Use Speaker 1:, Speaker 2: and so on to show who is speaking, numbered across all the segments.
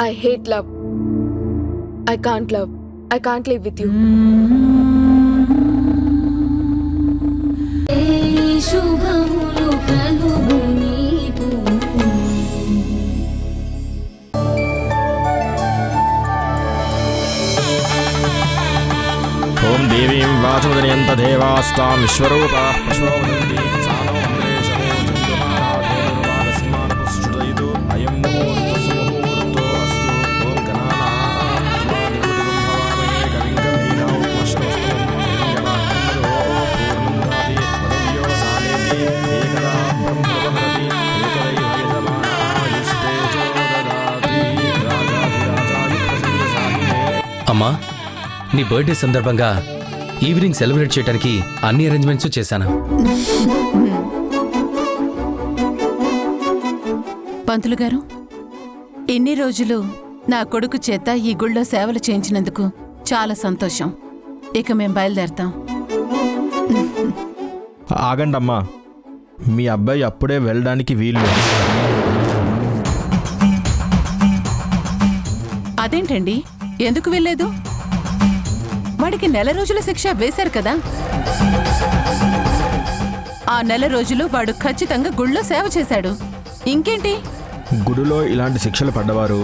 Speaker 1: I hate love. I can't love. I can't live with you.
Speaker 2: ఓం దేవీం వాచముదనియంత దేవాస్తాం విశ్వరూపాః పశవోదంతి సానో అమరేశమో చంద్రమారాధేనుర్వాగస్మాన్ పుష్టుదయితు అయం ముహూర్తస్సు ముహూర్తో అస్తు. ఓం గణానాం త్వా దేవతిగం భవామహే కవిం కవీనాముపమశ్రవస్తమం హిరణ్యవాహనమదో పూర్ణం దదాతి పదవ్యో సానేతి ఏకదా బ్రహ్మవహరతి ఏకదైవ యజమానాయుస్తేజో దదాతి రాజాధిరాజాది ప్రసన్నసాహినే.
Speaker 3: అమ్మా, నీ బర్త్డే సందర్భంగా ఈవినింగ్ సెలబ్రేట్ చేయడానికి అన్ని అరేంజ్మెంట్స్ చేశాను.
Speaker 4: పంతులు గారు, ఇన్ని రోజులు నా కొడుకు చేత ఈ గుళ్ళో సేవలు చేయించినందుకు చాలా సంతోషం. ఇక మేం బయలుదేరతాం.
Speaker 2: ఆగండమ్మా, మీ అబ్బాయి అప్పుడే వెళ్ళడానికి వీలు.
Speaker 4: అదేంటండి, ఎందుకు వెళ్ళలేదు? వాడికి 1 నెల రోజుల శిక్ష వేశారు కదా. ఆ 1 నెల రోజులు వాడు ఖచ్చితంగా గుళ్ళో సేవ చేశాడు. ఇంకేంటి?
Speaker 2: గుడిలో ఇలాంటి శిక్షలు పడ్డవారు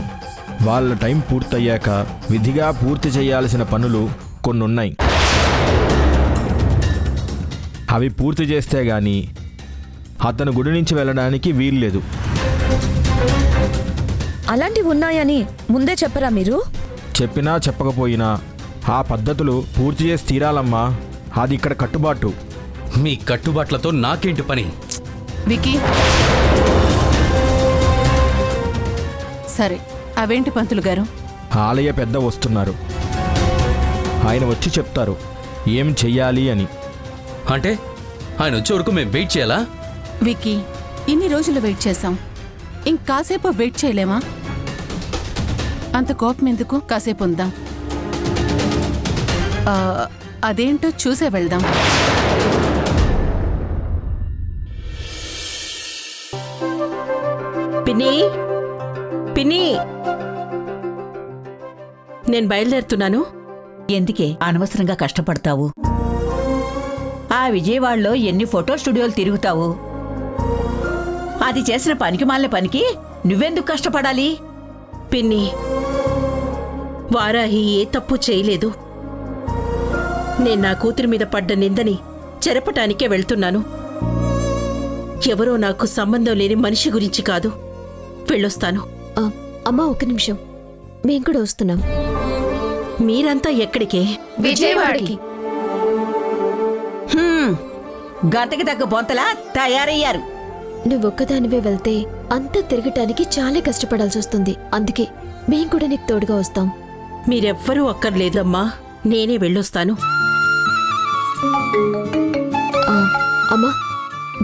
Speaker 2: వాళ్ళ టైం పూర్తయ్యాక విధిగా పూర్తి చేయాల్సిన పనులు కొన్నున్నాయి. అవి పూర్తి చేస్తే గాని అతను గుడి నుంచి వెళ్ళడానికి వీల్లేదు.
Speaker 5: అలాంటివి ఉన్నాయని ముందే చెప్పరా మీరు?
Speaker 2: చెప్పినా చెప్పకపోయినా ఆ పద్ధతులు పూర్తి చేసి తీరాలమ్మా. అది ఇక్కడ కట్టుబాటు.
Speaker 3: మీ కట్టుబాట్లతో నాకేంటి పని?
Speaker 4: వికీ, సరే, అవేంటి పంతులు గారు?
Speaker 2: ఆలయ పెద్ద వస్తున్నారు. ఆయన వచ్చి చెప్తారు ఏం చెయ్యాలి అని.
Speaker 3: అంటే ఆయన వచ్చే వరకు మేము వెయిట్ చేయాలా?
Speaker 4: వికీ, ఇన్ని రోజులు వెయిట్ చేశాం, ఇంకాసేపు వెయిట్ చేయలేమా? అంత కోపం ఎందుకు? కాసేపు ఉందాం. అదేంటో చూసే వెళ్దాం.
Speaker 6: పిన్ని, పిన్ని, నేను బయలుదేరుతున్నాను.
Speaker 7: ఎందుకే అనవసరంగా కష్టపడతావు? ఆ విజయవాడలో ఎన్ని ఫోటో స్టూడియోలు తిరుగుతావు? అది చేసిన పనికి మాలిన పనికి నువ్వెందుకు కష్టపడాలి?
Speaker 6: పిన్ని, వారాహి ఏ తప్పు చేయలేదు. నేను నా కూతురి మీద పడ్డ నిందని చెరపటానికే వెళ్తున్నాను. ఎవరో నాకు సంబంధం లేని మనిషి గురించి కాదు. వెళ్ళొస్తాను.
Speaker 5: అమ్మా, 1 నిమిషం, మేం కూడా వస్తున్నాం.
Speaker 6: మీరంతా ఎక్కడికే?
Speaker 1: విజయవాడకి.
Speaker 7: గంటకి తగ్గ బొంతలా తయారయ్యారు.
Speaker 5: నువ్వొక్కదానివే వెళ్తే అంతా తిరగటానికి చాలా కష్టపడాల్సి వస్తుంది. అందుకే మేం కూడా నీకు తోడుగా వస్తాం.
Speaker 6: మీరెవ్వరూ అక్కర్లేదమ్మా, నేనే వెళ్ళొస్తాను.
Speaker 5: అమ్మా,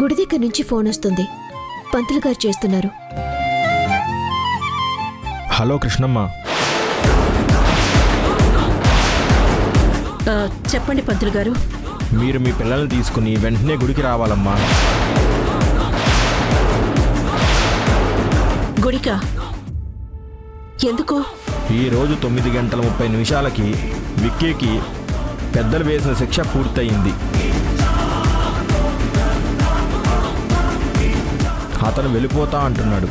Speaker 5: గుడి దగ్గర నుంచి ఫోన్ వస్తుంది. పంతులు గారు చేస్తున్నారు.
Speaker 2: హలో కృష్ణమ్మ.
Speaker 6: చెప్పండి పంతులు గారు.
Speaker 2: మీరు మీ పిల్లల్ని తీసుకుని వెంటనే గుడికి రావాలమ్మా.
Speaker 6: గుడికా? ఎందుకు?
Speaker 2: ఈరోజు 9:30 విక్కీకి పెద్దలు వేసిన శిక్ష పూర్తయింది. అతను వెళ్ళిపోతా అంటున్నాడు.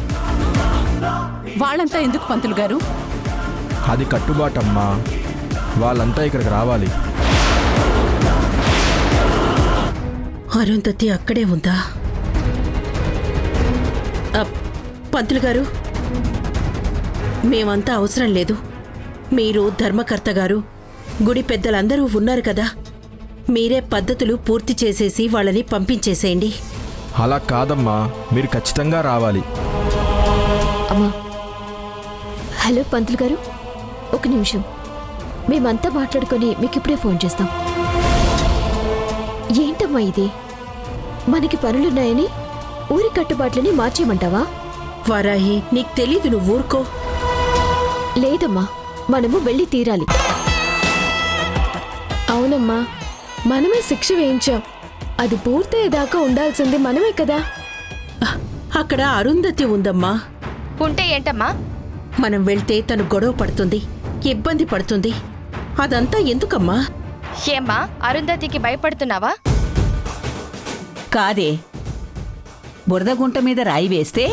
Speaker 4: వాళ్ళంతా ఎందుకు పంతులు గారు?
Speaker 2: అది కట్టుబాటమ్మా. వాళ్ళంతా ఇక్కడికి రావాలి.
Speaker 6: అరుంధతి అక్కడే ఉందా? పంతులు గారు, మేమంతా అవసరం లేదు. మీరు ధర్మకర్త గారు, గుడి పెద్దలందరూ ఉన్నారు కదా, మీరే పద్ధతులు పూర్తి చేసేసి వాళ్ళని పంపించేసేయండి.
Speaker 2: అలా కాదమ్మా, మీరు ఖచ్చితంగా రావాలి.
Speaker 5: అమ్మా, హలో పంతులు గారు, 1 నిమిషం. మేమంతా మాట్లాడుకొని మీకు ఇప్పుడే ఫోన్ చేస్తాం. ఏంటమ్మా ఇది? మనకి పనులున్నాయని ఊరి కట్టుబాట్లని మార్చేయమంటావా?
Speaker 6: వారాహి, నీకు తెలీదు, నువ్వు ఊరుకో.
Speaker 5: లేదమ్మా, మనము వెళ్ళి తీరాలి.
Speaker 1: అవునమ్మా, మనమే శిక్ష వేయించాం. అది పూర్తయ్యేదాకా ఉండాల్సింది మనమే కదా.
Speaker 6: అక్కడ అరుంధతి ఉందమ్మా.
Speaker 8: ఉంటే ఏంటమ్మా?
Speaker 6: మనం వెళ్తే తను గొడవ పడుతుంది, ఇబ్బంది పడుతుంది. అదంతా ఎందుకమ్మా?
Speaker 8: ఏమ్మా, అరుంధతికి భయపడుతున్నావా?
Speaker 7: కాదే, బురద గుంట మీద రాయి వేస్తే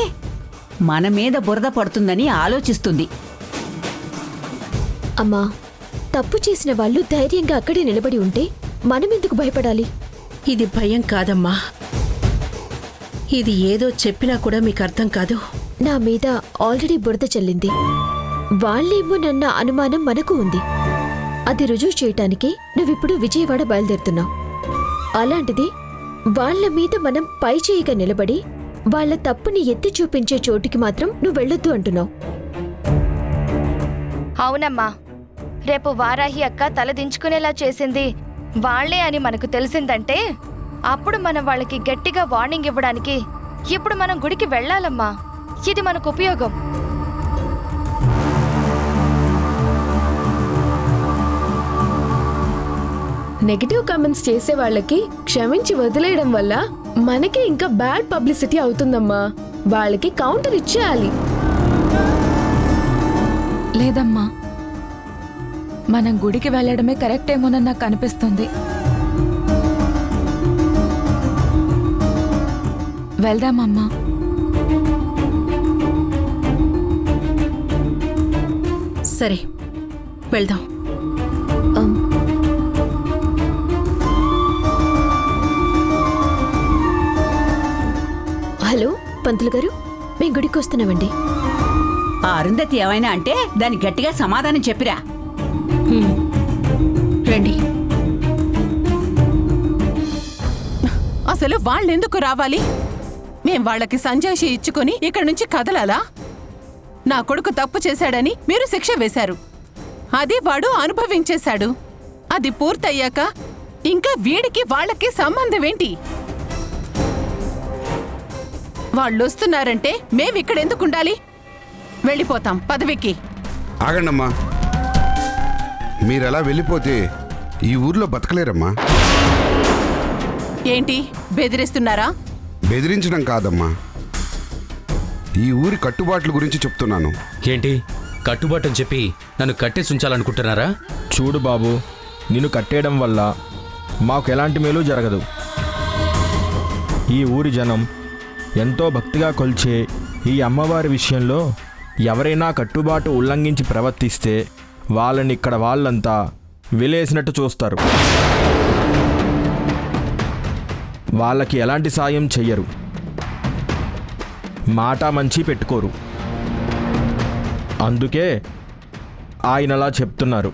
Speaker 7: మన మీద బురద పడుతుందని ఆలోచిస్తుంది.
Speaker 5: అమ్మా, తప్పు చేసిన వాళ్ళు ధైర్యంగా అక్కడే నిలబడి ఉంటే మనమెందుకు భయపడాలి?
Speaker 6: ఇది భయం కాదమ్మా. ఇది ఏదో చెప్పినా కూడా మీకు అర్థం కాదు.
Speaker 5: నా మీద ఆల్రెడీ బురద చల్లింది. వాళ్ళేమో నన్న అనుమానం మనకు ఉంది. అది రుజువు చేయటానికి నువ్విప్పుడు విజయవాడ బయలుదేరుతున్నావు. అలాంటిది వాళ్ళ మీద మనం పై చేయిగా నిలబడి వాళ్ళ తప్పుని ఎత్తి చూపించే చోటికి మాత్రం నువ్వు వెళ్ళొద్దు అంటున్నావు.
Speaker 8: అవునమ్మా, రేపు వారాహి అక్క తలదించుకునేలా చేసింది వాళ్లే అని మనకు తెలిసిందంటే అప్పుడు మనం వాళ్ళకి గట్టిగా వార్నింగ్ ఇవ్వడానికి ఇప్పుడు మనం గుడికి వెళ్ళాలమ్మా. ఇది మనకు ఉపయోగం.
Speaker 1: నెగటివ్ కామెంట్స్ చేసే వాళ్ళకి క్షమించి వదిలేయడం వల్ల మనకి ఇంకా బ్యాడ్ పబ్లిసిటీ అవుతుందమ్మా. వాళ్ళకి కౌంటర్ ఇచ్చేయాలి.
Speaker 9: లేదమ్మా, మనం గుడికి వెళ్ళడమే కరెక్ట్ ఏమోనని నాకు అనిపిస్తుంది. వెళ్దామమ్మా.
Speaker 6: సరే, వెళ్దాం.
Speaker 5: హలో పంతులు గారు, మేము గుడికి వస్తున్నామండి.
Speaker 7: ఆ అరుంధతి ఏమైనా అంటే దానికి గట్టిగా సమాధానం చెప్పిరా.
Speaker 6: రండి.
Speaker 4: అసలు వాళ్ళెందుకు రావాలి? మేం వాళ్ళకి సంజాయిషి ఇచ్చుకొని ఇక్కడి నుంచి కదలాలా? నా కొడుకు తప్పు చేశాడని మీరు శిక్ష వేశారు. అది వాడు అనుభవించేశాడు. అది పూర్తయ్యాక ఇంకా వీడికి వాళ్ళకి సంబంధం ఏంటి? వాళ్ళొస్తున్నారంటే మేమిక్కడెందుకుండాలి? వెళ్ళిపోతాం పదవికి.
Speaker 10: ఆగండమ్మా, మీరలా వెళ్ళిపోతే ఈ ఊర్లో బతకలేరమ్మా.
Speaker 4: ఏంటి బెదిరిస్తున్నారా?
Speaker 10: బెదిరించడం కాదమ్మా, ఈ ఊరి కట్టుబాట్ల గురించి చెప్తున్నాను.
Speaker 3: ఏంటి కట్టుబాటు అని చెప్పి నన్ను కట్టేసి ఉంచాలనుకుంటున్నారా?
Speaker 2: చూడు బాబు, నిన్ను కట్టేయడం వల్ల మాకు ఎలాంటి మేలు జరగదు. ఈ ఊరి జనం ఎంతో భక్తిగా కొలిచే ఈ అమ్మవారి విషయంలో ఎవరైనా కట్టుబాటు ఉల్లంఘించి ప్రవర్తిస్తే వాళ్ళని ఇక్కడ వాళ్ళంతా విలేసినట్టు చూస్తారు. వాళ్ళకి ఎలాంటి సాయం చెయ్యరు, మాట మంచి పెట్టుకోరు. అందుకే ఆయనలా చెప్తున్నారు.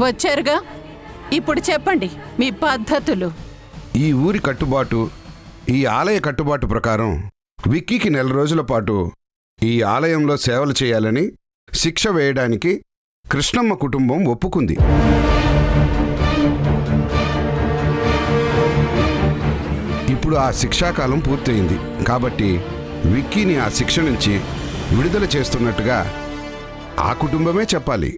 Speaker 4: వచ్చారుగా, ఇప్పుడు చెప్పండి మీ పద్ధతులు.
Speaker 10: ఈ ఊరి కట్టుబాటు, ఈ ఆలయ కట్టుబాటు ప్రకారం విక్కీకి 4 రోజుల పాటు ఈ ఆలయంలో సేవలు చేయాలని శిక్ష వేయడానికి కృష్ణమ్మ కుటుంబం ఒప్పుకుంది. ఇప్పుడు ఆ శిక్షాకాలం పూర్తయింది కాబట్టి విక్కీని ఆ శిక్ష నుంచి విడుదల చేస్తున్నట్టుగా ఆ కుటుంబమే చెప్పాలి.